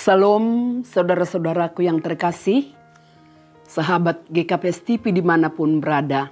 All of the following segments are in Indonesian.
Salam saudara-saudaraku yang terkasih, sahabat GKPS TV dimanapun berada.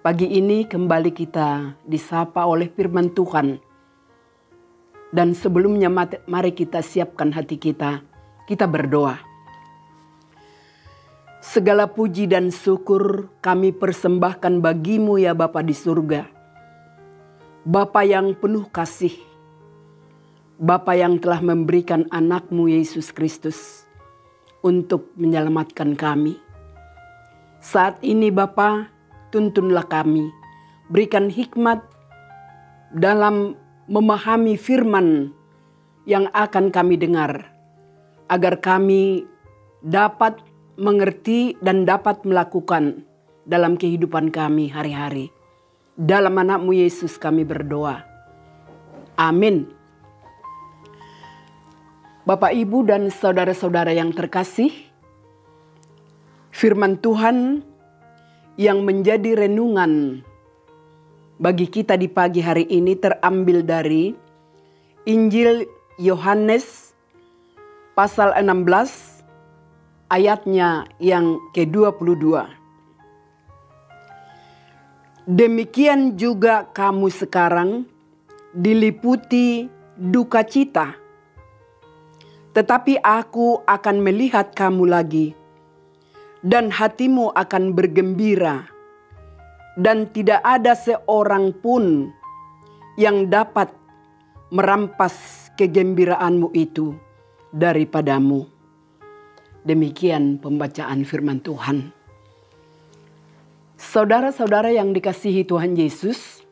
Pagi ini kembali kita disapa oleh firman Tuhan. Dan sebelumnya mari kita siapkan hati kita berdoa. Segala puji dan syukur kami persembahkan bagimu ya Bapa di surga. Bapa yang penuh kasih. Bapa yang telah memberikan anakmu Yesus Kristus untuk menyelamatkan kami. Saat ini Bapa, tuntunlah kami. Berikan hikmat dalam memahami firman yang akan kami dengar. Agar kami dapat mengerti dan dapat melakukan dalam kehidupan kami hari-hari. Dalam anakmu Yesus kami berdoa. Amin. Bapak, Ibu, dan saudara-saudara yang terkasih, firman Tuhan yang menjadi renungan bagi kita di pagi hari ini terambil dari Injil Yohanes pasal 16 ayatnya yang ke-22. Demikian juga kamu sekarang diliputi duka cita. Tetapi aku akan melihat kamu lagi, dan hatimu akan bergembira, dan tidak ada seorang pun yang dapat merampas kegembiraanmu itu daripadamu. Demikian pembacaan firman Tuhan. Saudara-saudara yang dikasihi Tuhan Yesus,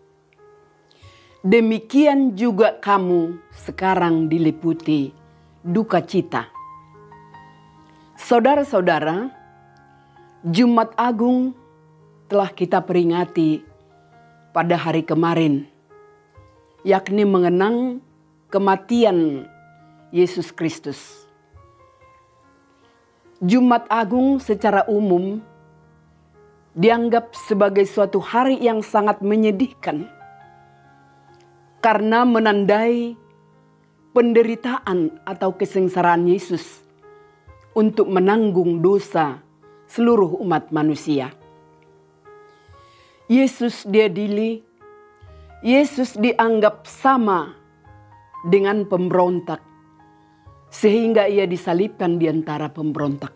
demikian juga kamu sekarang diliputi duka cita. Saudara-saudara, Jumat Agung telah kita peringati pada hari kemarin, yakni mengenang kematian Yesus Kristus. Jumat Agung secara umum dianggap sebagai suatu hari yang sangat menyedihkan karena menandai penderitaan atau kesengsaraan Yesus untuk menanggung dosa seluruh umat manusia. Yesus diadili, Yesus dianggap sama dengan pemberontak, sehingga ia disalibkan di antara pemberontak.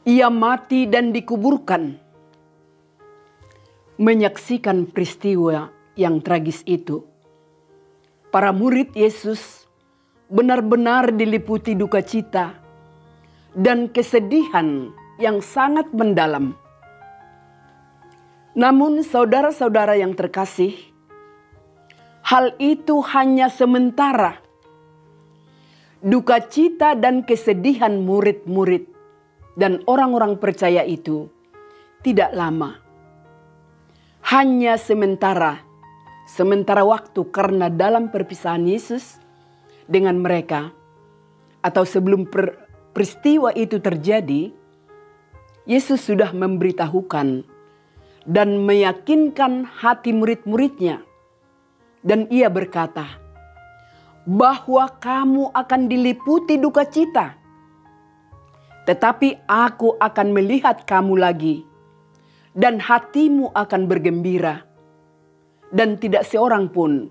Ia mati dan dikuburkan. Menyaksikan peristiwa yang tragis itu, para murid Yesus benar-benar diliputi duka cita dan kesedihan yang sangat mendalam. Namun saudara-saudara yang terkasih, hal itu hanya sementara. Duka cita dan kesedihan murid-murid dan orang-orang percaya itu tidak lama. Hanya sementara waktu, karena dalam perpisahan Yesus dengan mereka atau sebelum peristiwa itu terjadi, Yesus sudah memberitahukan dan meyakinkan hati murid-muridnya, dan ia berkata bahwa kamu akan diliputi duka cita, tetapi aku akan melihat kamu lagi dan hatimu akan bergembira. Dan tidak seorang pun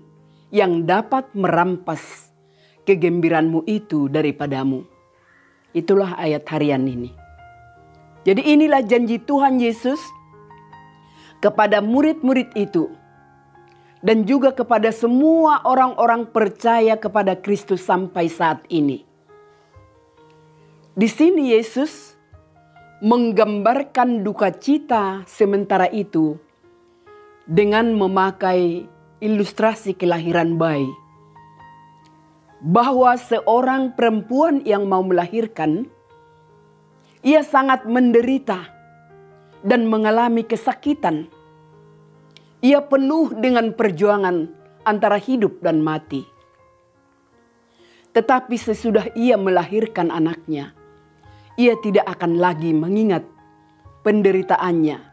yang dapat merampas kegembiraanmu itu daripadamu. Itulah ayat harian ini. Jadi inilah janji Tuhan Yesus kepada murid-murid itu. Dan juga kepada semua orang-orang percaya kepada Kristus sampai saat ini. Di sini Yesus menggambarkan duka cita sementara itu dengan memakai ilustrasi kelahiran bayi. Bahwa seorang perempuan yang mau melahirkan, ia sangat menderita dan mengalami kesakitan. Ia penuh dengan perjuangan antara hidup dan mati. Tetapi sesudah ia melahirkan anaknya, ia tidak akan lagi mengingat penderitaannya.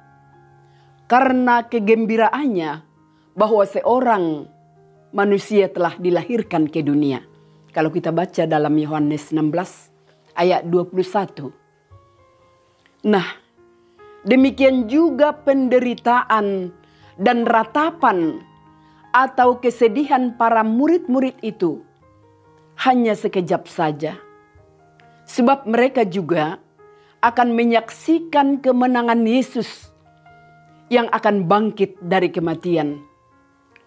Karena kegembiraannya bahwa seorang manusia telah dilahirkan ke dunia. Kalau kita baca dalam Yohanes 16 ayat 21. Nah, demikian juga penderitaan dan ratapan atau kesedihan para murid-murid itu hanya sekejap saja. Sebab mereka juga akan menyaksikan kemenangan Yesus yang akan bangkit dari kematian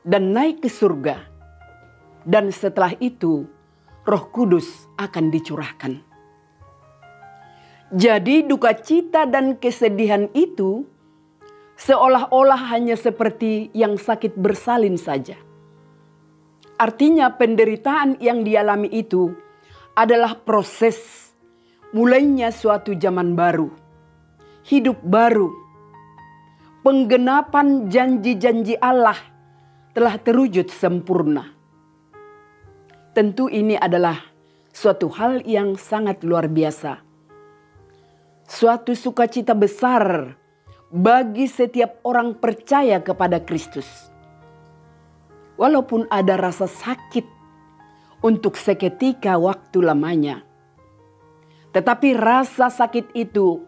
dan naik ke surga. Dan setelah itu Roh Kudus akan dicurahkan. Jadi duka cita dan kesedihan itu seolah-olah hanya seperti yang sakit bersalin saja. Artinya penderitaan yang dialami itu adalah proses mulainya suatu zaman baru, hidup baru. Penggenapan janji-janji Allah telah terwujud sempurna. Tentu ini adalah suatu hal yang sangat luar biasa. Suatu sukacita besar bagi setiap orang percaya kepada Kristus. Walaupun ada rasa sakit untuk seketika waktu lamanya, tetapi rasa sakit itu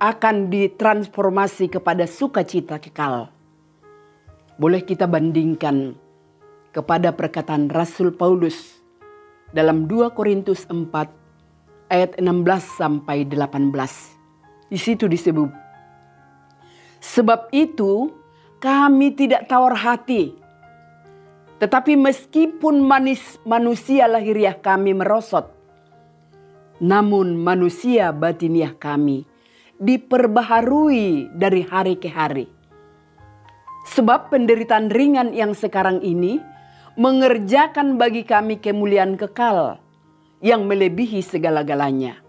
akan ditransformasi kepada sukacita kekal. Boleh kita bandingkan kepada perkataan Rasul Paulus dalam 2 Korintus 4 ayat 16 sampai 18. Di situ disebut, sebab itu kami tidak tawar hati, tetapi meskipun manusia lahiriah kami merosot, namun manusia batiniah kami diperbaharui dari hari ke hari. Sebab penderitaan ringan yang sekarang ini mengerjakan bagi kami kemuliaan kekal yang melebihi segala-galanya,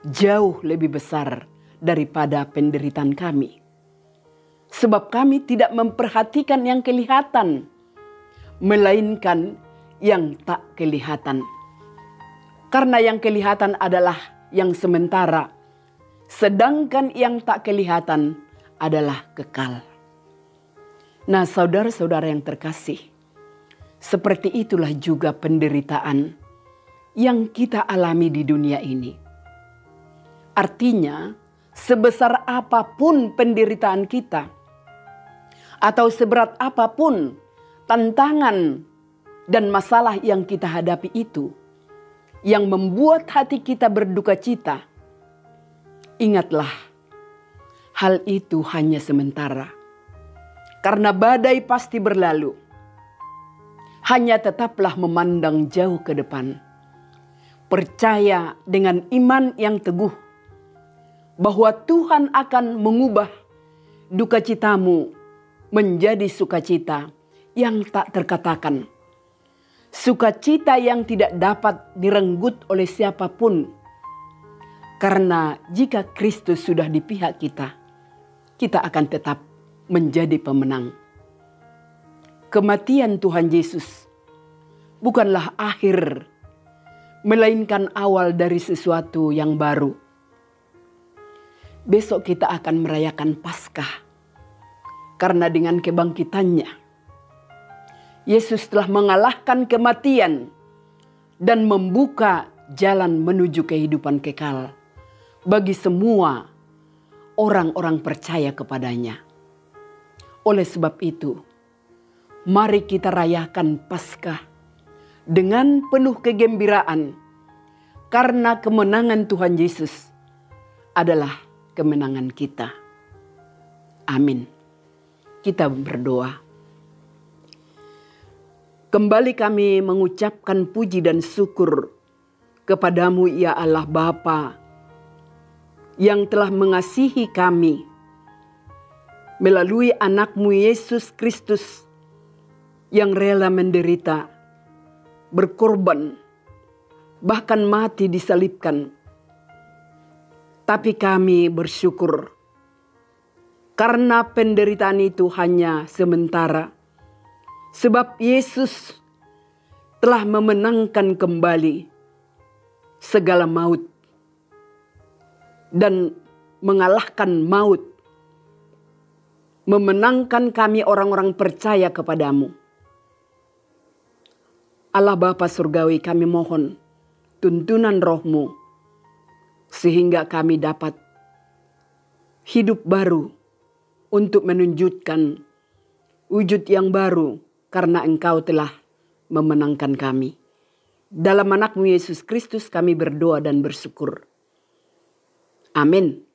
jauh lebih besar daripada penderitaan kami. Sebab kami tidak memperhatikan yang kelihatan, melainkan yang tak kelihatan. Karena yang kelihatan adalah yang sementara, sedangkan yang tak kelihatan adalah kekal. Nah, saudara-saudara yang terkasih, seperti itulah juga penderitaan yang kita alami di dunia ini. Artinya, sebesar apapun penderitaan kita, atau seberat apapun tantangan dan masalah yang kita hadapi itu, yang membuat hati kita berduka cita, ingatlah, hal itu hanya sementara. Karena badai pasti berlalu. Hanya tetaplah memandang jauh ke depan. Percaya dengan iman yang teguh bahwa Tuhan akan mengubah duka citamu menjadi sukacita yang tak terkatakan. Sukacita yang tidak dapat direnggut oleh siapapun. Karena jika Kristus sudah di pihak kita, kita akan tetap menjadi pemenang. Kematian Tuhan Yesus bukanlah akhir, melainkan awal dari sesuatu yang baru. Besok kita akan merayakan Paskah, karena dengan kebangkitannya, Yesus telah mengalahkan kematian dan membuka jalan menuju kehidupan kekal bagi semua orang-orang percaya kepadanya. Oleh sebab itu, mari kita rayakan Paskah dengan penuh kegembiraan, karena kemenangan Tuhan Yesus adalah kemenangan kita. Amin. Kita berdoa. Kembali kami mengucapkan puji dan syukur kepadamu ya Allah Bapa yang telah mengasihi kami melalui anak-Mu Yesus Kristus yang rela menderita, berkorban, bahkan mati disalibkan. Tapi kami bersyukur karena penderitaan itu hanya sementara, sebab Yesus telah memenangkan kembali segala maut dan mengalahkan maut, memenangkan kami orang-orang percaya kepadamu. Allah Bapa Surgawi, kami mohon tuntunan Roh-Mu sehingga kami dapat hidup baru untuk menunjukkan wujud yang baru karena Engkau telah memenangkan kami. Dalam anak-Mu Yesus Kristus kami berdoa dan bersyukur. Amin.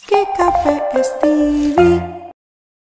GKPS TV.